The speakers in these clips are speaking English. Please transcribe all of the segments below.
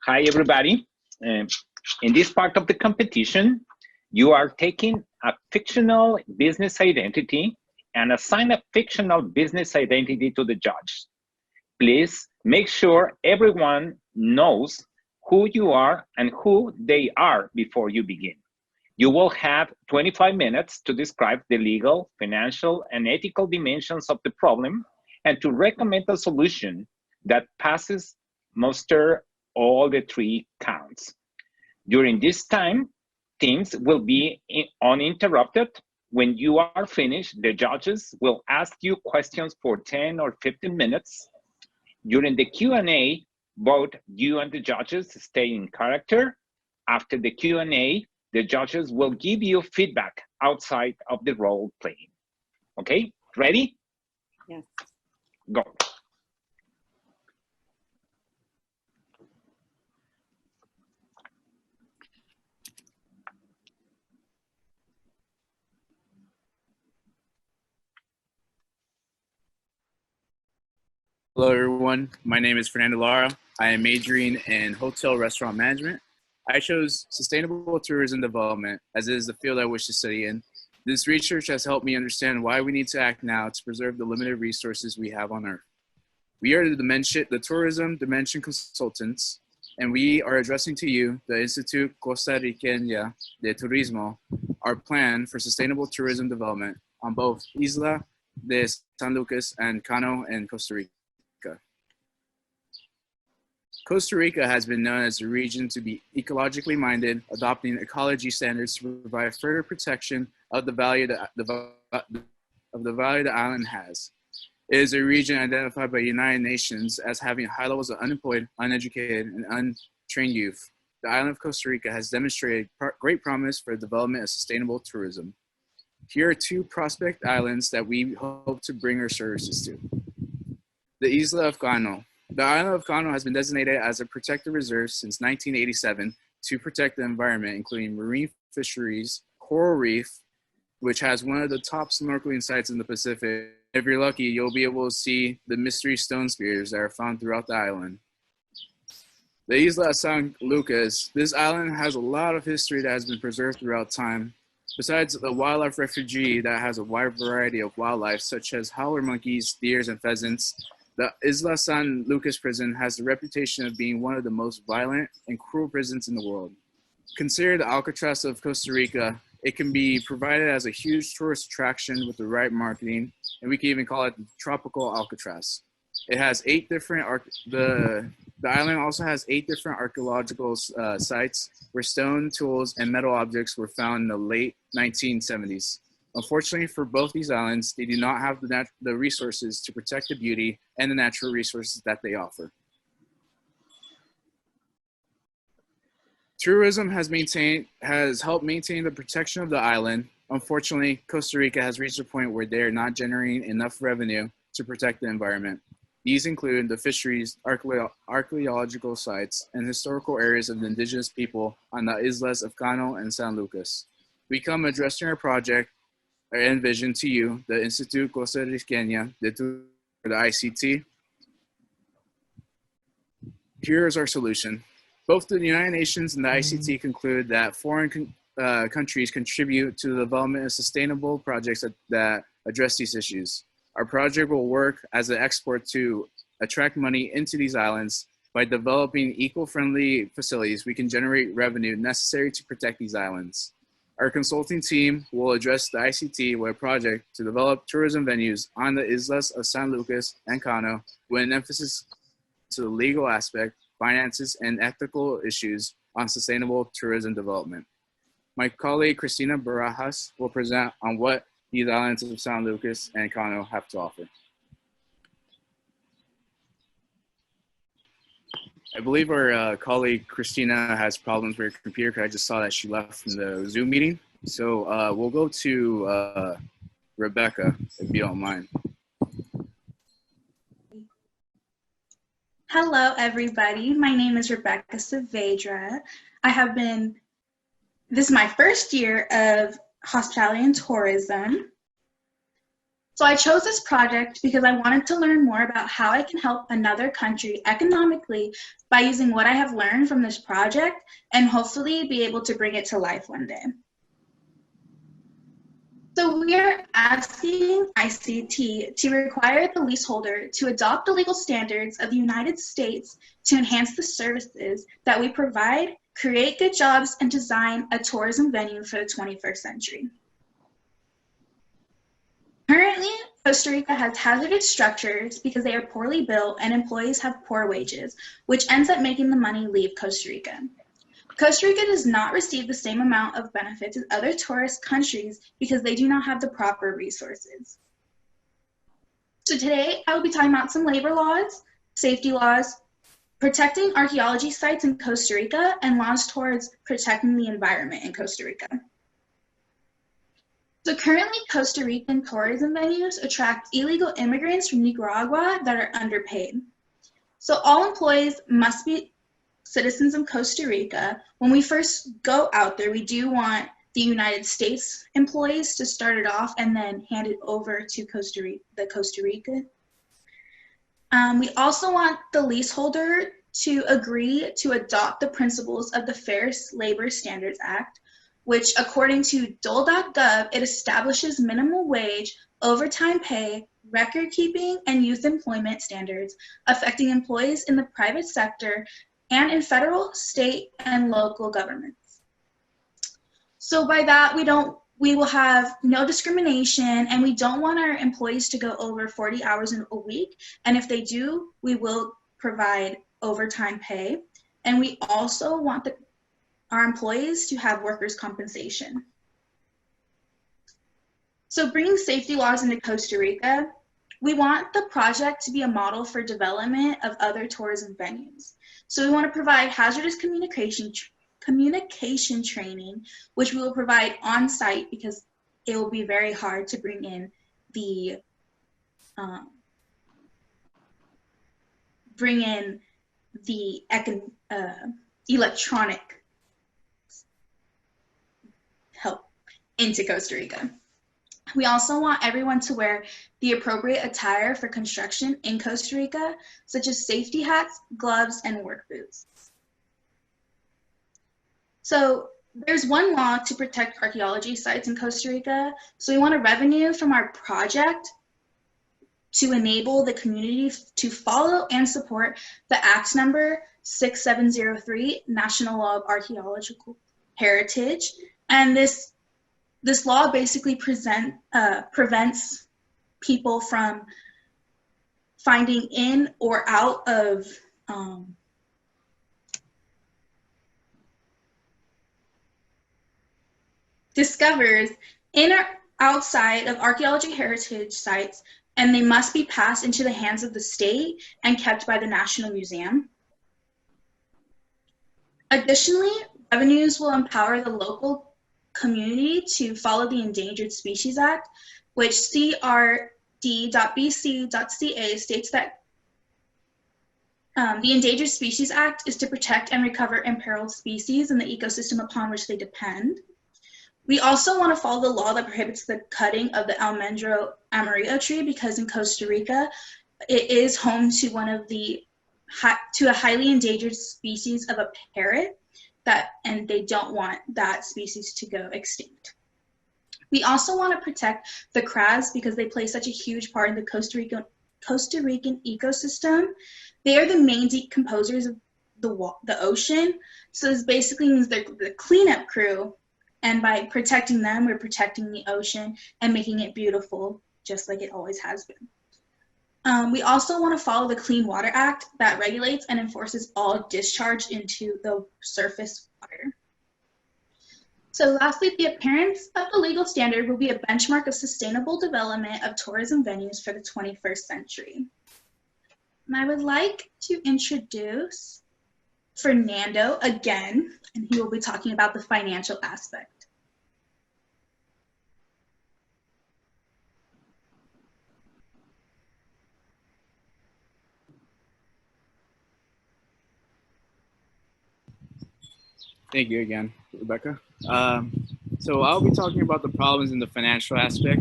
Hi, everybody. In this part of the competition, you are taking a fictional business identity and assign a fictional business identity to the judge. Please make sure everyone knows who you are and who they are before you begin. You will have 25 minutes to describe the legal, financial, and ethical dimensions of the problem and to recommend a solution that passes muster all the 3 counts. During this time, teams will be uninterrupted. When you are finished, the judges will ask you questions for 10 or 15 minutes. During the Q&A, both you and the judges stay in character. After the Q&A, the judges will give you feedback outside of the role playing. Okay, ready? Yes. Go. Hello, everyone. My name is Fernando Lara. I am majoring in hotel restaurant management. I chose sustainable tourism development as it is the field I wish to study in. This research has helped me understand why we need to act now to preserve the limited resources we have on Earth. We are the tourism dimension consultants, and we are addressing to you, the Institute Costarriqueña de Turismo, our plan for sustainable tourism development on both Isla de San Lucas and Cano in Costa Rica. Costa Rica has been known as a region to be ecologically minded, adopting ecology standards to provide further protection of the value that the island has. It is a region identified by the United Nations as having high levels of unemployed, uneducated, and untrained youth. The island of Costa Rica has demonstrated great promise for the development of sustainable tourism. Here are 2 prospect islands that we hope to bring our services to. The Isla of Cano. The island of Cano has been designated as a protected reserve since 1987 to protect the environment, including marine fisheries, coral reef, which has one of the top snorkeling sites in the Pacific. If you're lucky, you'll be able to see the mystery stone spears that are found throughout the island. The Isla de San Lucas. This island has a lot of history that has been preserved throughout time. Besides the wildlife refuge that has a wide variety of wildlife, such as howler monkeys, deers, and pheasants, the Isla San Lucas prison has the reputation of being one of the most violent and cruel prisons in the world. Considered the Alcatraz of Costa Rica, it can be provided as a huge tourist attraction with the right marketing, and we can even call it the tropical Alcatraz. It has 8 different, the island also has 8 different archaeological sites where stone tools and metal objects were found in the late 1970s. Unfortunately for both these islands, they do not have the resources to protect the beauty and the natural resources that they offer. Tourism has helped maintain the protection of the island. Unfortunately, Costa Rica has reached a point where they are not generating enough revenue to protect the environment. These include the fisheries, archaeological sites, and historical areas of the indigenous people on the Islas of Cano and San Lucas. We come addressing our project and vision to you, the Institute Costarriqueña de Turismo, the ICT. Here is our solution. Both the United Nations and the ICT conclude that foreign countries contribute to the development of sustainable projects that address these issues. Our project will work as an export to attract money into these islands. By developing eco-friendly facilities, we can generate revenue necessary to protect these islands. Our consulting team will address the ICT with a project to develop tourism venues on the Islas of San Lucas and Cano with an emphasis to the legal aspect, finances, and ethical issues on sustainable tourism development. My colleague, Cristina Barajas, will present on what these islands of San Lucas and Cano have to offer. I believe our colleague Christina has problems with her computer because I just saw that she left from the Zoom meeting. So we'll go to Rebecca, if you don't mind. Hello, everybody. My name is Rebecca Saavedra. This is my first year of hospitality and tourism. So I chose this project because I wanted to learn more about how I can help another country economically by using what I have learned from this project and hopefully be able to bring it to life one day. So we are asking ICT to require the leaseholder to adopt the legal standards of the United States to enhance the services that we provide, create good jobs, and design a tourism venue for the 21st century. Currently, Costa Rica has hazardous structures because they are poorly built and employees have poor wages, which ends up making the money leave Costa Rica. Costa Rica does not receive the same amount of benefits as other tourist countries because they do not have the proper resources. So today, I will be talking about some labor laws, safety laws, protecting archaeology sites in Costa Rica, and laws towards protecting the environment in Costa Rica. So currently, Costa Rican tourism venues attract illegal immigrants from Nicaragua that are underpaid. So all employees must be citizens of Costa Rica. When we first go out there, we do want the United States employees to start it off and then hand it over to Costa Rica. We also want the leaseholder to agree to adopt the principles of the Fair Labor Standards Act, which according to dole.gov, it establishes minimum wage, overtime pay, record keeping, and youth employment standards affecting employees in the private sector and in federal, state, and local governments. So by that, we will have no discrimination, and we don't want our employees to go over 40 hours in a week. And if they do, we will provide overtime pay. And we also want our employees to have workers' compensation. So bringing safety laws into Costa Rica, we want the project to be a model for development of other tourism venues. So we want to provide hazardous communication training, which we will provide on site because it will be very hard to bring in the electronic help into Costa Rica. We also want everyone to wear the appropriate attire for construction in Costa Rica, such as safety hats, gloves, and work boots. So there's one law to protect archaeology sites in Costa Rica. So we want a revenue from our project to enable the community to follow and support the Act number 6703, National Law of Archaeological Heritage. And this law basically prevents people from finding in or out of discovers in or outside of archaeology heritage sites, and they must be passed into the hands of the state and kept by the National Museum. Additionally, revenues will empower the local community to follow the Endangered Species Act, which crd.bc.ca states that the Endangered Species Act is to protect and recover imperiled species in the ecosystem upon which they depend. We also want to follow the law that prohibits the cutting of the almendro amarillo tree because in Costa Rica, it is home to a highly endangered species of a parrot, and they don't want that species to go extinct. We also want to protect the crabs because they play such a huge part in the Costa Rican ecosystem. They are the main decomposers of the ocean. So this basically means they're the cleanup crew. And by protecting them, we're protecting the ocean and making it beautiful, just like it always has been. We also want to follow the Clean Water Act that regulates and enforces all discharge into the surface water. So lastly, the appearance of the legal standard will be a benchmark of sustainable development of tourism venues for the 21st century. And I would like to introduce Fernando again, and he will be talking about the financial aspect. Thank you again, Rebecca. So I'll be talking about the problems in the financial aspect.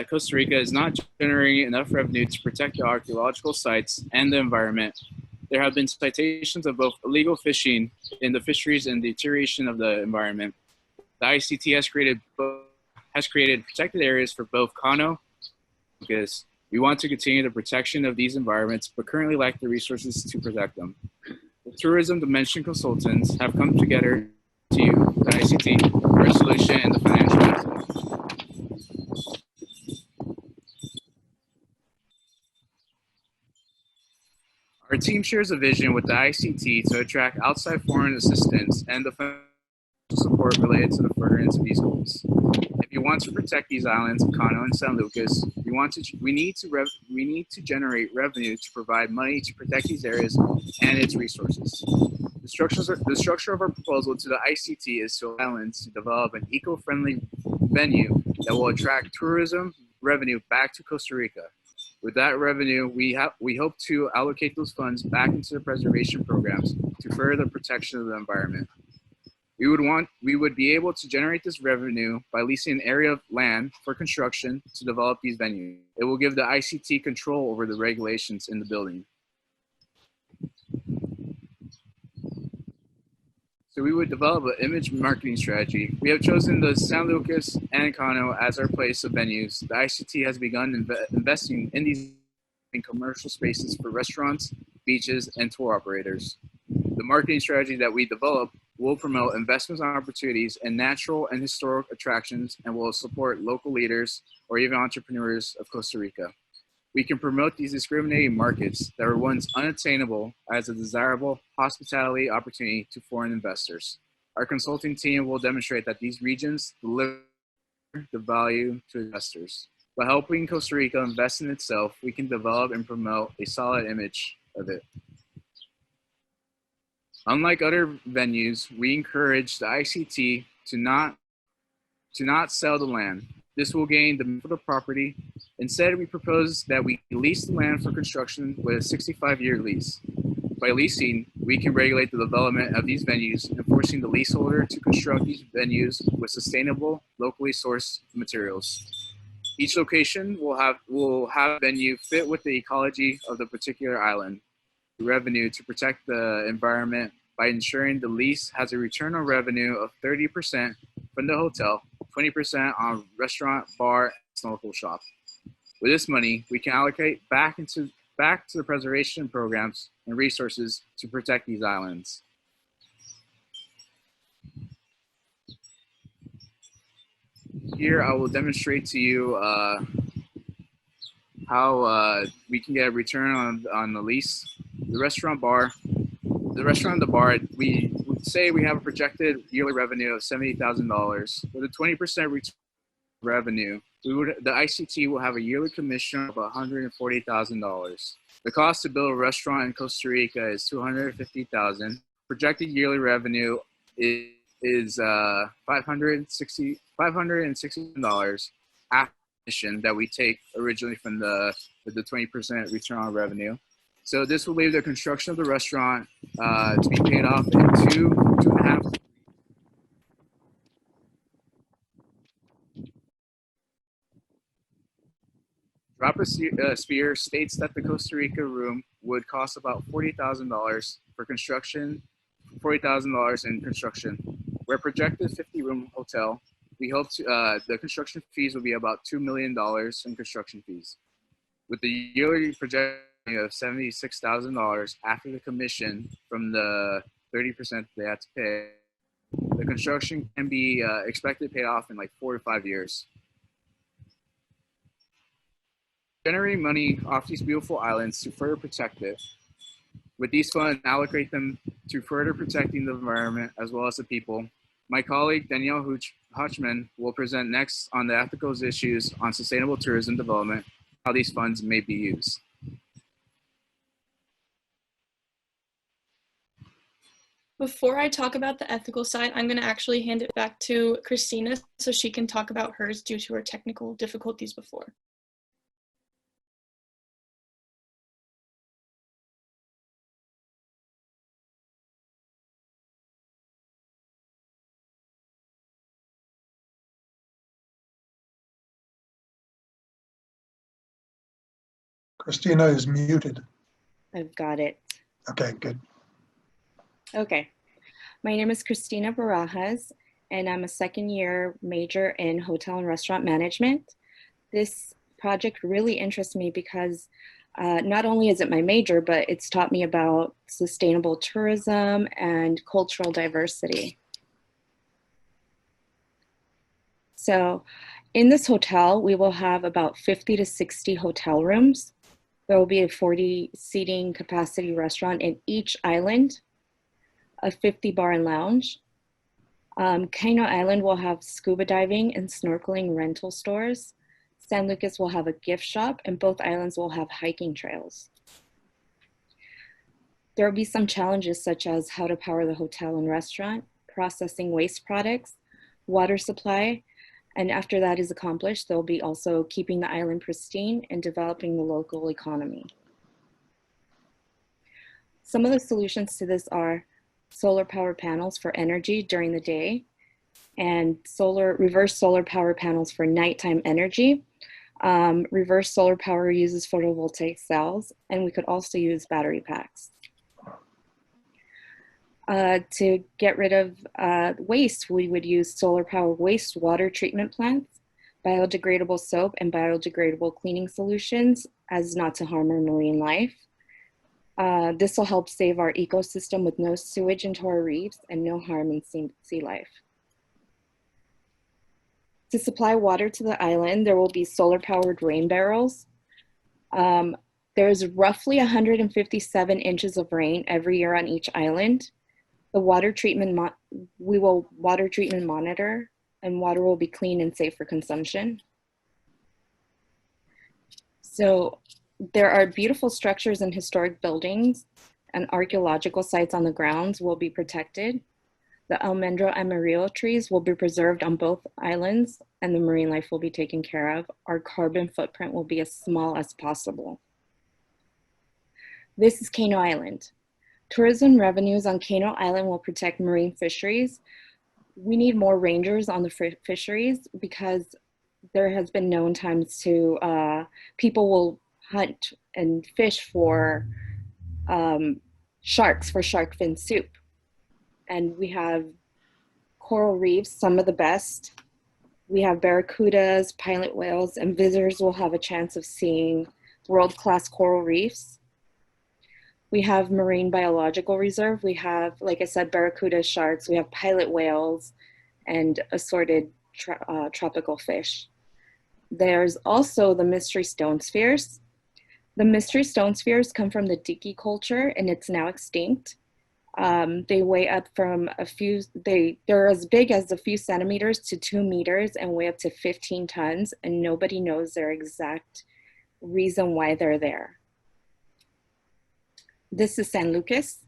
Costa Rica is not generating enough revenue to protect the archaeological sites and the environment. There have been citations of both illegal fishing in the fisheries and deterioration of the environment. The ICT has created protected areas for both Kano and Lucas. We want to continue the protection of these environments, but currently lack the resources to protect them. The tourism dimension consultants have come together to you, the ICT, resolution, and the financial method. Our team shares a vision with the ICT to attract outside foreign assistance and the financial support related to the furtherance of these goals. If you want to protect these islands of Kano and San Lucas, we need to generate revenue to provide money to protect these areas and its resources. The structure of our proposal to the ICT is to allow islands to develop an eco-friendly venue that will attract tourism revenue back to Costa Rica. With that revenue, we hope to allocate those funds back into the preservation programs to further the protection of the environment. We would be able to generate this revenue by leasing an area of land for construction to develop these venues. It will give the ICT control over the regulations in the building. So we would develop an image marketing strategy. We have chosen the San Lucas and Kano as our place of venues. The ICT has begun investing in these commercial spaces for restaurants, beaches, and tour operators. The marketing strategy that we develop will promote investment opportunities in natural and historic attractions and will support local leaders or even entrepreneurs of Costa Rica. We can promote these discriminating markets that were once unattainable as a desirable hospitality opportunity to foreign investors. Our consulting team will demonstrate that these regions deliver the value to investors. By helping Costa Rica invest in itself, we can develop and promote a solid image of it. Unlike other venues, we encourage the ICT to not sell the land. This will gain the property. Instead, we propose that we lease the land for construction with a 65-year lease. By leasing, we can regulate the development of these venues, enforcing the leaseholder to construct these venues with sustainable, locally sourced materials. Each location will have a venue fit with the ecology of the particular island. Revenue to protect the environment by ensuring the lease has a return on revenue of 30% from the hotel, 20% on restaurant, bar, and snorkel shop. With this money, we can allocate back to the preservation programs and resources to protect these islands. Here, I will demonstrate to you how we can get a return on the lease. The restaurant and the bar, we would say we have a projected yearly revenue of $70,000. With a 20% return revenue, the ICT will have a yearly commission of $140,000. The cost to build a restaurant in Costa Rica is $250,000. Projected yearly revenue is $560 after commission that we take originally from the 20% return on revenue. So this will leave the construction of the restaurant to be paid off in 2.5. Drop a Sphere states that the Costa Rica room would cost about $40,000 for construction, $40,000 in construction. We're projected 50-room hotel. We hope the construction fees will be about $2 million in construction fees. With the yearly projection of $76,000 after the commission from the 30% they have to pay, the construction can be expected paid off in like 4 to 5 years. Generating money off these beautiful islands to further protect it. With these funds, allocate them to further protecting the environment as well as the people. My colleague Danielle Hutchman will present next on the ethical issues on sustainable tourism development, how these funds may be used. Before I talk about the ethical side, I'm going to actually hand it back to Christina so she can talk about hers due to her technical difficulties before. Christina is muted. I've got it. Okay, good. Okay. My name is Christina Barajas, and I'm a second-year major in hotel and restaurant management. This project really interests me because not only is it my major, but it's taught me about sustainable tourism and cultural diversity. So in this hotel, we will have about 50 to 60 hotel rooms. There will be a 40 seating capacity restaurant in each island, a 50 bar and lounge. Kano Island will have scuba diving and snorkeling rental stores. San Lucas will have a gift shop, and both islands will have hiking trails. There will be some challenges such as how to power the hotel and restaurant, processing waste products, water supply, and after that is accomplished, there'll be also keeping the island pristine and developing the local economy. Some of the solutions to this are solar power panels for energy during the day and reverse solar power panels for nighttime energy. Reverse solar power uses photovoltaic cells, and we could also use battery packs. To get rid of waste, we would use solar power wastewater treatment plants, biodegradable soap, and biodegradable cleaning solutions as not to harm our marine life. This will help save our ecosystem with no sewage into our reefs and no harm in sea life. To supply water to the island, there will be solar-powered rain barrels. There's roughly 157 inches of rain every year on each island. The water treatment, we will water treatment monitor, and water will be clean and safe for consumption. So there are beautiful structures and historic buildings, and archaeological sites on the grounds will be protected. The almendro amarillo trees will be preserved on both islands, and the marine life will be taken care of. Our carbon footprint will be as small as possible. This is Kano Island. Tourism revenues on Kano Island will protect marine fisheries. We need more rangers on the fisheries because there has been known times to, people will hunt and fish for sharks for shark fin soup. And we have coral reefs, some of the best. We have barracudas, pilot whales, and visitors will have a chance of seeing world-class coral reefs. We have marine biological reserve. We have, like I said, barracuda, sharks. We have pilot whales and assorted tropical fish. There's also the mystery stone spheres. The mystery stone spheres come from the Dickey culture, and it's now extinct. They weigh up from they're as big as a few centimeters to 2 meters and weigh up to 15 tons, and nobody knows their exact reason why they're there. This is San Lucas.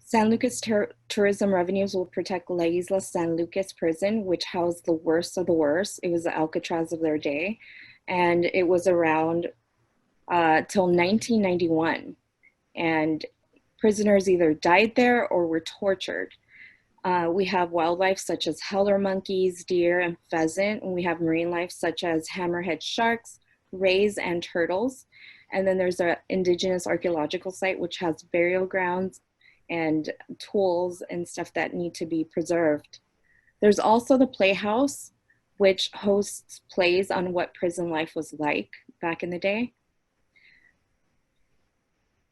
San Lucas tourism revenues will protect La Isla San Lucas prison, which housed the worst of the worst. It was the Alcatraz of their day, and it was around till 1991. And prisoners either died there or were tortured. We have wildlife such as howler monkeys, deer, and pheasant, and we have marine life such as hammerhead sharks, rays, and turtles. And then there's an indigenous archaeological site which has burial grounds and tools and stuff that need to be preserved. There's also the Playhouse, which hosts plays on what prison life was like back in the day.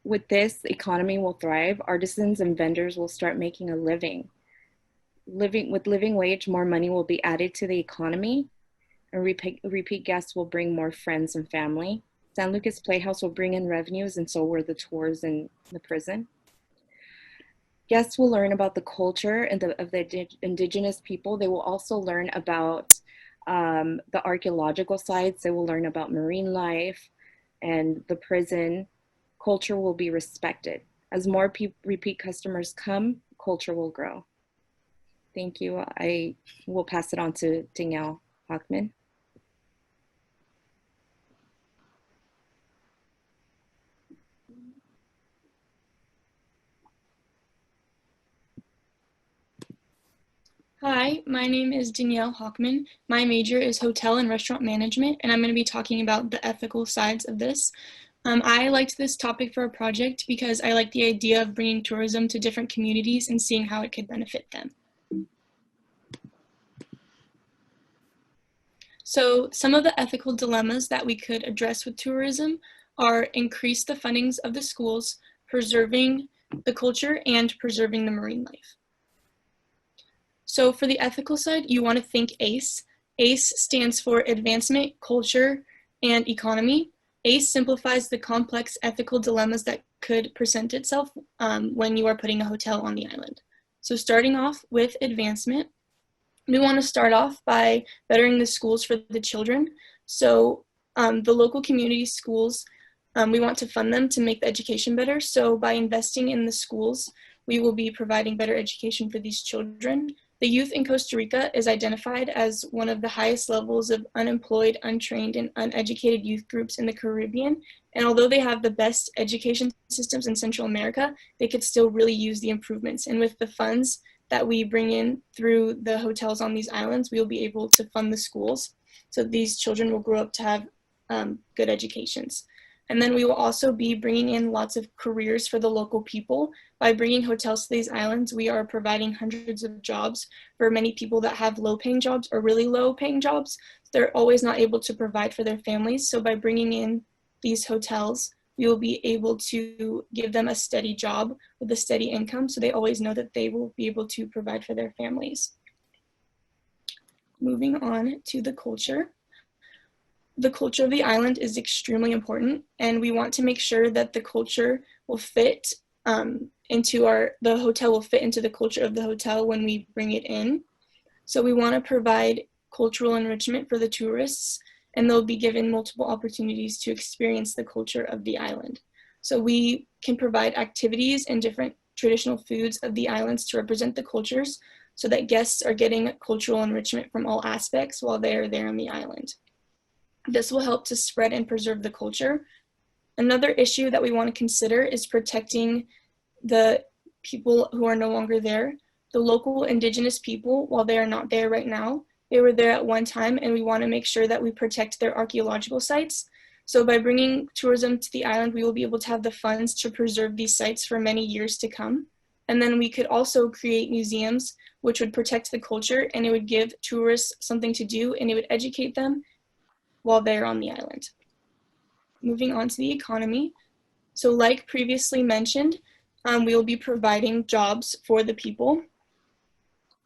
With this, the economy will thrive. Artisans and vendors will start making a living. With living wage, more money will be added to the economy, and repeat guests will bring more friends and family. San Lucas Playhouse will bring in revenues, and so will the tours in the prison. Guests will learn about the culture and of the indigenous people. They will also learn about the archaeological sites. They will learn about marine life and the prison. Culture will be respected. As more repeat customers come, culture will grow. Thank you. I will pass it on to Danielle Hockman. Hi, my name is Danielle Hockman. My major is Hotel and Restaurant Management, and I'm going to be talking about the ethical sides of this. I liked this topic for a project because I like the idea of bringing tourism to different communities and seeing how it could benefit them. So some of the ethical dilemmas that we could address with tourism are increase the fundings of the schools, preserving the culture, and preserving the marine life. So for the ethical side, you want to think ACE. ACE stands for Advancement, Culture, and Economy. ACE simplifies the complex ethical dilemmas that could present itself when you are putting a hotel on the island. So starting off with advancement, we want to start off by bettering the schools for the children. So the local community schools, we want to fund them to make the education better. So by investing in the schools, we will be providing better education for these children. The youth in Costa Rica is identified as one of the highest levels of unemployed, untrained, and uneducated youth groups in the Caribbean. And although they have the best education systems in Central America, they could still really use the improvements. And with the funds that we bring in through the hotels on these islands, we will be able to fund the schools. So these children will grow up to have good educations. And then we will also be bringing in lots of careers for the local people. By bringing hotels to these islands, we are providing hundreds of jobs for many people that have low-paying jobs or really low-paying jobs. They're always not able to provide for their families. So by bringing in these hotels, we will be able to give them a steady job with a steady income, so they always know that they will be able to provide for their families. Moving on to the culture. The culture of the island is extremely important, and we want to make sure that the culture will fit the hotel will fit into the culture of the hotel when we bring it in. So we want to provide cultural enrichment for the tourists, and they'll be given multiple opportunities to experience the culture of the island. So we can provide activities and different traditional foods of the islands to represent the cultures so that guests are getting cultural enrichment from all aspects while they are there on the island. This will help to spread and preserve the culture. Another issue that we want to consider is protecting the people who are no longer there. The local indigenous people, while they are not there right now, they were there at one time, and we want to make sure that we protect their archaeological sites. So by bringing tourism to the island, we will be able to have the funds to preserve these sites for many years to come. And then we could also create museums which would protect the culture, and it would give tourists something to do, and it would educate them while they're on the island. Moving on to the economy. So like previously mentioned, we will be providing jobs for the people.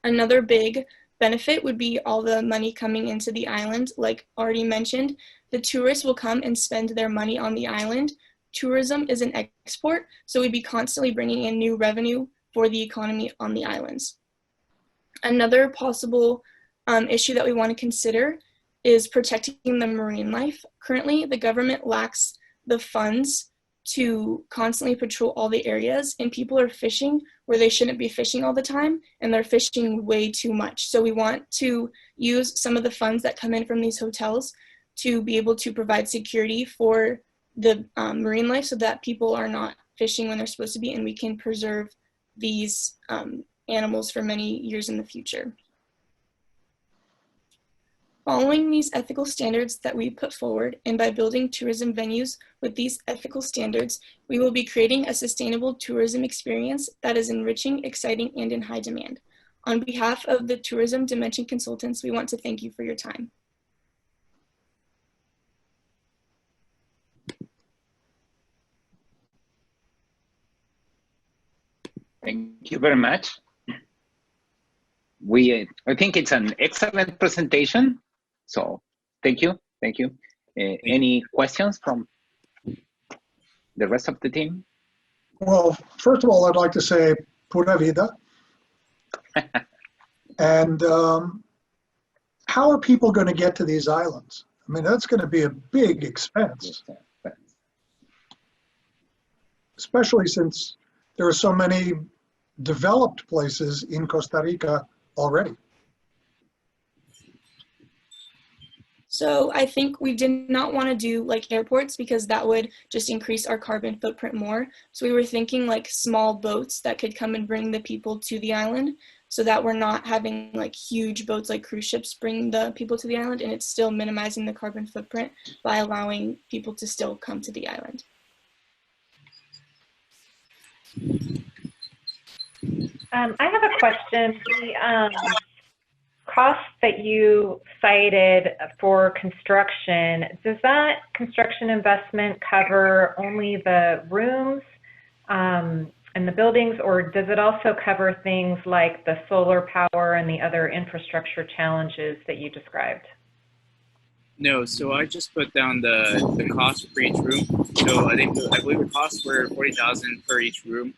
Another big benefit would be all the money coming into the island. Like already mentioned, the tourists will come and spend their money on the island. Tourism is an export, so we'd be constantly bringing in new revenue for the economy on the islands. Another possible issue that we want to consider is protecting the marine life. Currently, the government lacks the funds to constantly patrol all the areas, and people are fishing where they shouldn't be fishing all the time, and they're fishing way too much. So we want to use some of the funds that come in from these hotels to be able to provide security for the marine life so that people are not fishing when they're supposed to be, and we can preserve these animals for many years in the future. Following these ethical standards that we put forward, and by building tourism venues with these ethical standards, we will be creating a sustainable tourism experience that is enriching, exciting, and in high demand. On behalf of the Tourism Dimension Consultants, we want to thank you for your time. Thank you very much. I think it's an excellent presentation. So thank you. Any questions from the rest of the team? Well, first of all, I'd like to say pura vida. And how are people going to get to these islands? I mean, that's going to be a big expense, especially since there are so many developed places in Costa Rica already. So I think we did not want to do like airports because that would just increase our carbon footprint more. So we were thinking like small boats that could come and bring the people to the island. so that we're not having like huge boats like cruise ships bring the people to the island, and it's still minimizing the carbon footprint by allowing people to still come to the island. I have a question. The cost that you cited for construction, does that construction investment cover only the rooms and the buildings, or does it also cover things like the solar power and the other infrastructure challenges that you described? No, so I just put down the cost for each room. So I believe the costs were $40,000 per each room,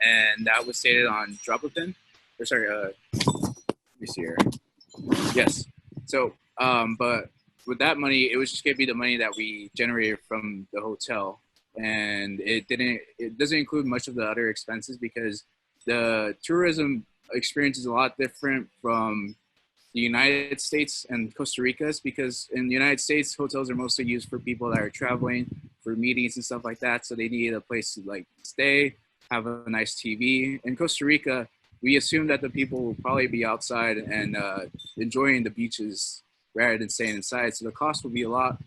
and that was stated on Drop-a-Pin. Or sorry, let me see here. Yes. So, but with that money, it was just gonna be the money that we generated from the hotel, and it doesn't include much of the other expenses because the tourism experience is a lot different from the United States and Costa Rica's, because in the United States, hotels are mostly used for people that are traveling for meetings and stuff like that. So they need a place to like stay, have a nice TV. In Costa Rica, we assume that the people will probably be outside and enjoying the beaches rather than staying inside. So the cost will be a lot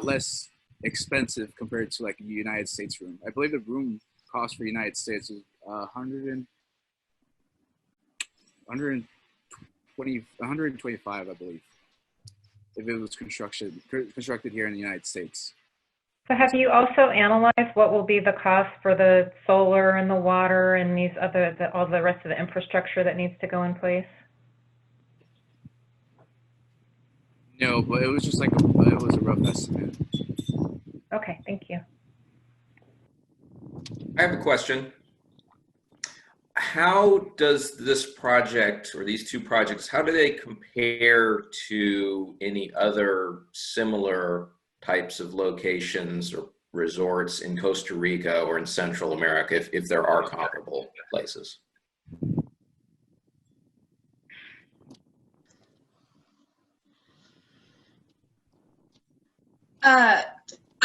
less expensive compared to like a United States room. I believe the room cost for United States is 125, I believe, if it was constructed here in the United States. So have you also analyzed what will be the cost for the solar and the water and these other, all the rest of the infrastructure that needs to go in place? No, but it was just like it was a rough estimate. Okay, thank you. I have a question. How does this project, or these two projects, how do they compare to any other similar types of locations or resorts in Costa Rica or in Central America, if there are comparable places?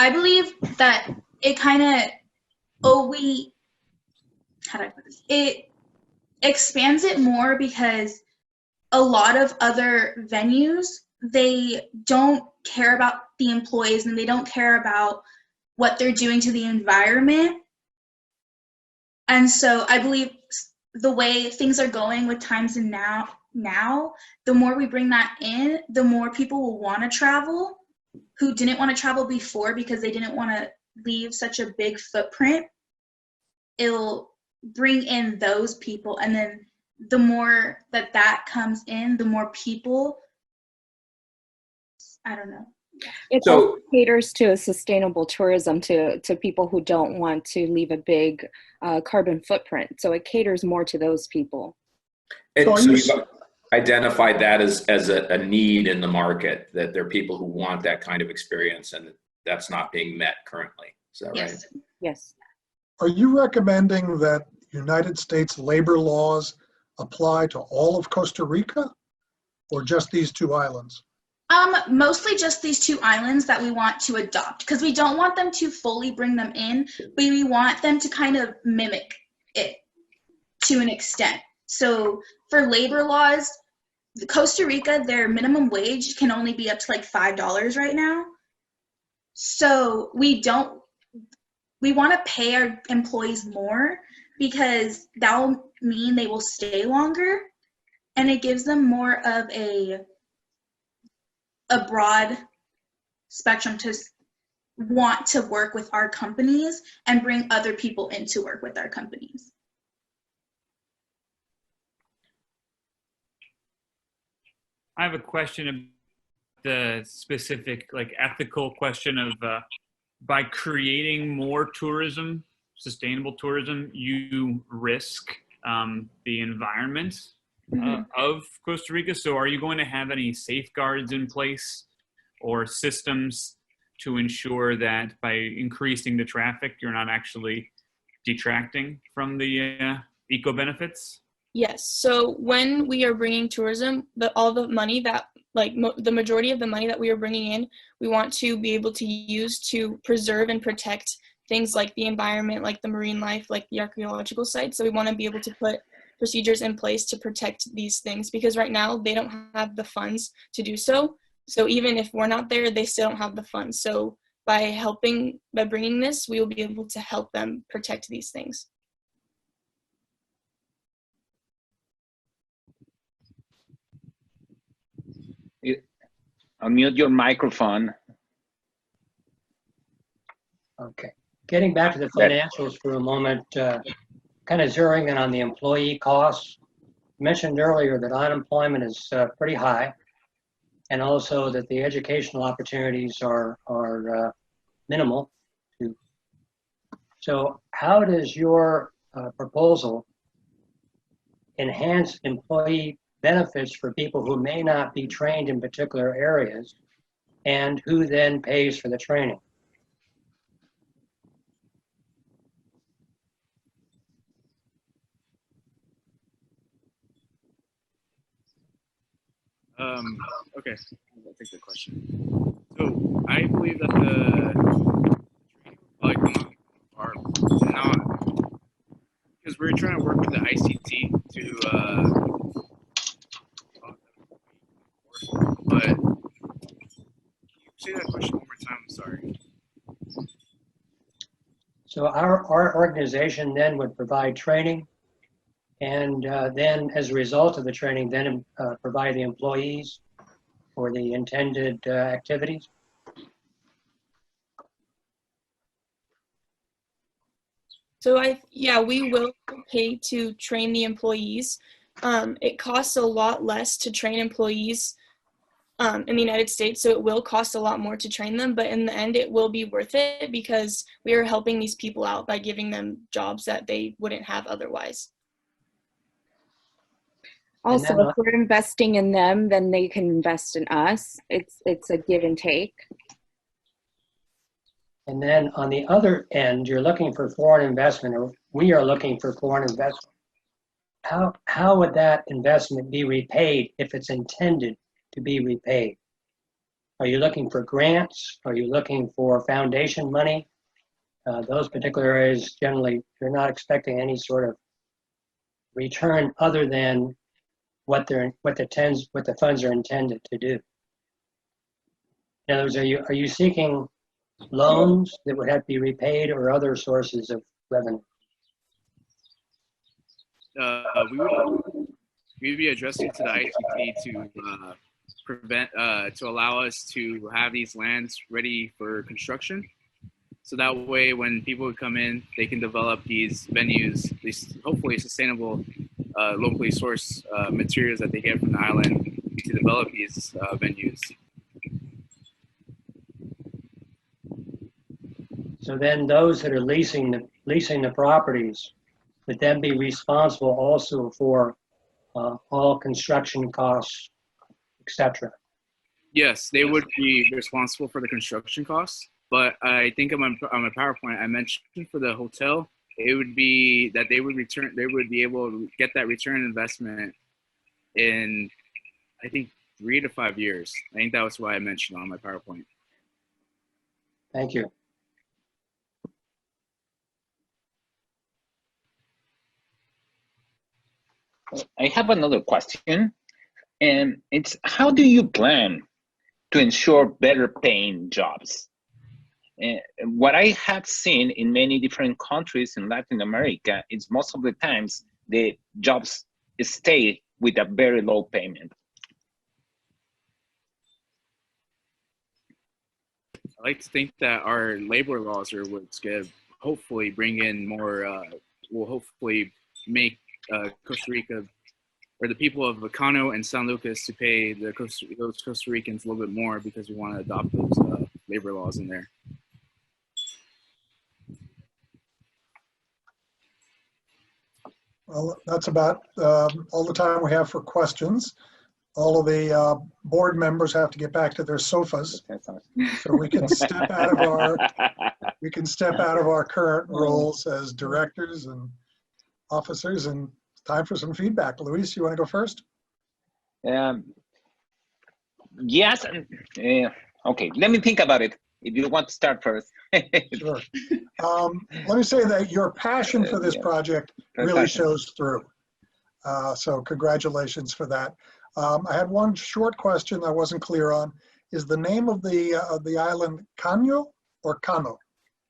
I believe that it kind of, how do I put this? It expands it more because a lot of other venues, they don't care about the employees and they don't care about what they're doing to the environment. And so I believe the way things are going with times and now, the more we bring that in, the more people will want to travel who didn't want to travel before because they didn't want to leave such a big footprint. It'll bring in those people, and then the more that comes in, the more people, I don't know. It also caters to a sustainable tourism to people who don't want to leave a big carbon footprint. So it caters more to those people. And so you've identified that as a need in the market, that there are people who want that kind of experience, and that's not being met currently. Is that right? Yes. Are you recommending that United States labor laws apply to all of Costa Rica or just these two islands? Mostly just these two islands that we want to adopt, because we don't want them to fully bring them in, but we want them to kind of mimic it to an extent. So for labor laws, Costa Rica, their minimum wage can only be up to like $5 right now. So we want to pay our employees more because that'll mean they will stay longer, and it gives them more of a broad spectrum to want to work with our companies and bring other people in to work with our companies. I have a question of the specific, like, ethical question of by creating more tourism, sustainable tourism, you risk the environment of Costa Rica. So are you going to have any safeguards in place or systems to ensure that by increasing the traffic, you're not actually detracting from the eco benefits? Yes. So when we are bringing tourism, all the money that, the majority of the money that we are bringing in, we want to be able to use to preserve and protect things like the environment, like the marine life, like the archaeological sites. So we want to be able to put procedures in place to protect these things, because right now they don't have the funds to do so. So even if we're not there, they still don't have the funds. So by bringing this, we will be able to help them protect these things. Unmute your microphone. Okay. Getting back to the financials for a moment, kind of zeroing in on the employee costs. You mentioned earlier that unemployment is pretty high, and also that the educational opportunities are minimal. So how does your proposal enhance employee benefits for people who may not be trained in particular areas, and who then pays for the training? Okay, I'll take the question. So I believe that the training will are not, because we're trying to work with the ICT to but can you say that question one more time? I'm sorry. So our organization then would provide training, and then as a result of the training, then provide the employees for the intended activities? So we will pay to train the employees. It costs a lot less to train employees in the United States, so it will cost a lot more to train them, but in the end it will be worth it because we are helping these people out by giving them jobs that they wouldn't have otherwise. Also, if we're investing in them, then they can invest in us. It's a give and take. And then on the other end, you're looking for foreign investment, or we are looking for foreign investment. How would that investment be repaid if it's intended to be repaid? Are you looking for grants? Are you looking for foundation money? Those particular areas, generally, you're not expecting any sort of return other than what the funds are intended to do. In other words, are you seeking loans that would have to be repaid, or other sources of revenue? We would be addressing to the ICT to allow us to have these lands ready for construction. So that way, when people would come in, they can develop these venues, these hopefully sustainable, locally sourced materials that they get from the island to develop these venues. So then those that are leasing the properties would then be responsible also for all construction costs, etc. Yes, they would be responsible for the construction costs, but I think on my PowerPoint I mentioned for the hotel, it would be that they would be able to get that return investment in, I think, 3 to 5 years. I think that was what I mentioned on my PowerPoint. Thank you. I have another question, and it's how do you plan to ensure better paying jobs? What I have seen in many different countries in Latin America is most of the times the jobs stay with a very low payment. I like to think that our labor laws are what's going to hopefully bring in more, will hopefully make Costa Rica, or the people of Bacano and San Lucas, to pay those Costa Ricans a little bit more, because we want to adopt those labor laws in there. Well, that's about all the time we have for questions. All of the board members have to get back to their sofas, so we can step out of our current roles as directors and officers, and it's time for some feedback. Luis, you want to go first? Yes. Okay, let me think about it. If you want to start first. Sure. Let me say that your passion for this project really shows through. So congratulations for that. I had one short question I wasn't clear on. Is the name of the island Caño or Cano?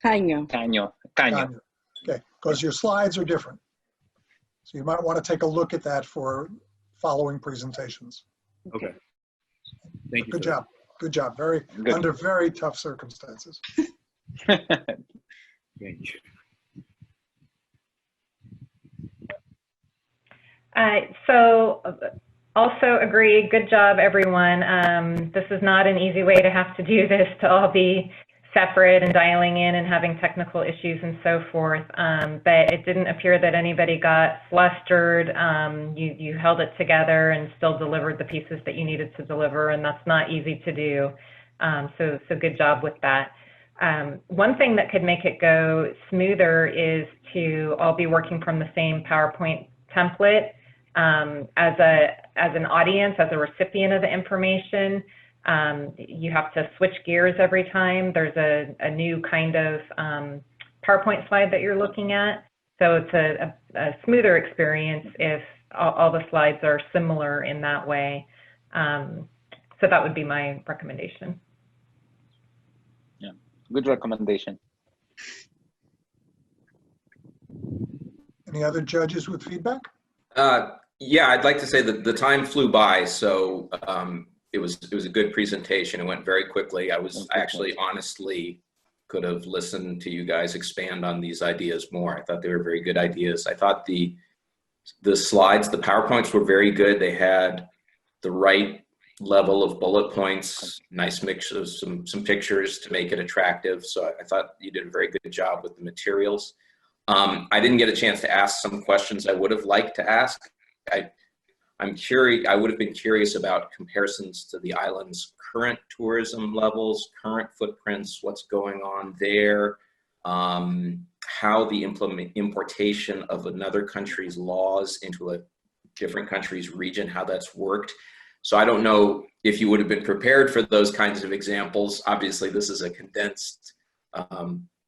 Caño. Caño. Okay, because your slides are different. So you might want to take a look at that for following presentations. Okay. Thank you. Good job. Good job. Very Good. under very tough circumstances. Thank you. So also agree, good job everyone. This is not an easy way to have to do this, to all be separate and dialing in and having technical issues and so forth. But it didn't appear that anybody got flustered. You held it together and still delivered the pieces that you needed to deliver, and that's not easy to do. So good job with that. One thing that could make it go smoother is to all be working from the same PowerPoint template. As an audience, as a recipient of the information, you have to switch gears every time there's a new kind of PowerPoint slide that you're looking at. So it's a smoother experience if all the slides are similar in that way. So that would be my recommendation. Yeah, good recommendation. Any other judges with feedback? Yeah, I'd like to say that the time flew by, so it was a good presentation. It went very quickly. I actually honestly could have listened to you guys expand on these ideas more. I thought they were very good ideas. I thought the slides, the PowerPoints were very good. They had the right level of bullet points, nice mix of some pictures to make it attractive. So I thought you did a very good job with the materials. I didn't get a chance to ask some questions I would have liked to ask. I'm curious, I would have been curious about comparisons to the island's current tourism levels, current footprints, what's going on there, how the importation of another country's laws into a different country's region, how that's worked. So I don't know if you would have been prepared for those kinds of examples. Obviously, this is a condensed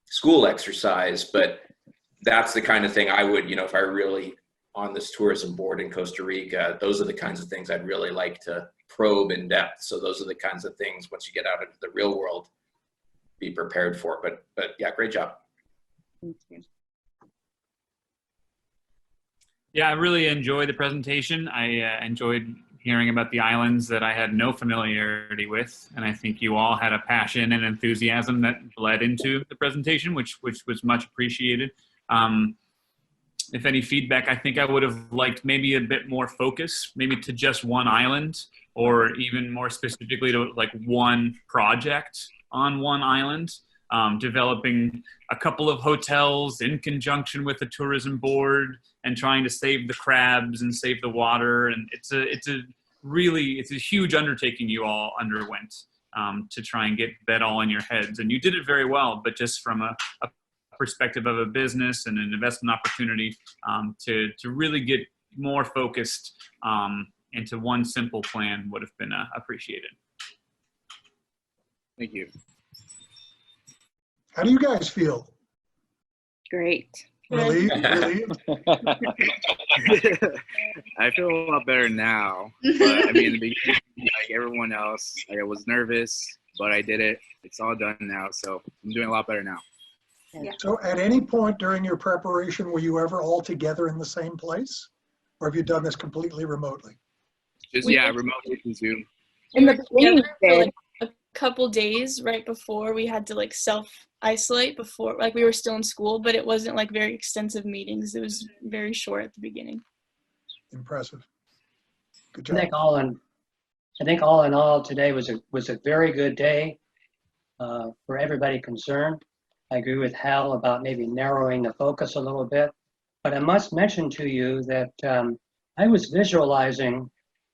school exercise, but that's the kind of thing I would, if I really on this tourism board in Costa Rica, those are the kinds of things I'd really like to probe in depth. So those are the kinds of things, once you get out into the real world, be prepared for. But yeah, great job. Thank you. Yeah, I really enjoyed the presentation. I enjoyed hearing about the islands that I had no familiarity with. And I think you all had a passion and enthusiasm that bled into the presentation, which was much appreciated. If any feedback, I think I would have liked maybe a bit more focus, maybe to just one island, or even more specifically to like one project on one island, developing a couple of hotels in conjunction with the tourism board and trying to save the crabs and save the water. And it's a huge undertaking you all underwent to try and get that all in your heads. And you did it very well, but just from a perspective of a business and an investment opportunity, to really get more focused into one simple plan would have been appreciated. Thank you. How do you guys feel? Great. Relieved? Relieved? I feel a lot better now, but I mean, in the beginning, like everyone else, I was nervous, but I did it. It's all done now, so I'm doing a lot better now. Yeah. So at any point during your preparation, were you ever all together in the same place? Or have you done this completely remotely? Just, We yeah, did- remotely through Zoom. In the beginning, together for we like a couple days right before we had to like self-isolate before, like we were still in school, but it wasn't like very extensive meetings. It was very short at the beginning. Impressive. Good I job. think all in all, today was a very good day for everybody concerned. I agree with Hal about maybe narrowing the focus a little bit, but I must mention to you that I was visualizing,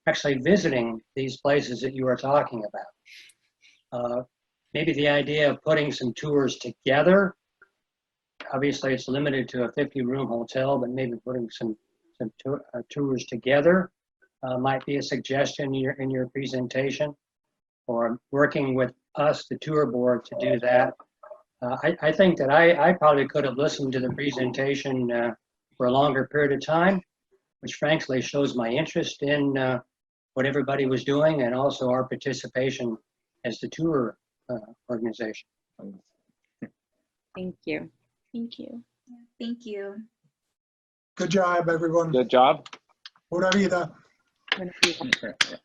actually visiting these places that you were talking about. Maybe the idea of putting some tours together. Obviously, it's limited to a 50-room hotel, but maybe putting some tours together might be a suggestion in your presentation, or working with us, the tour board, to do that. I think that I probably could have listened to the presentation for a longer period of time, which frankly shows my interest in what everybody was doing and also our participation as the tour organization. Thank you. Thank you. Thank you. Good job, everyone. Good job. Pura vida. Buena vida.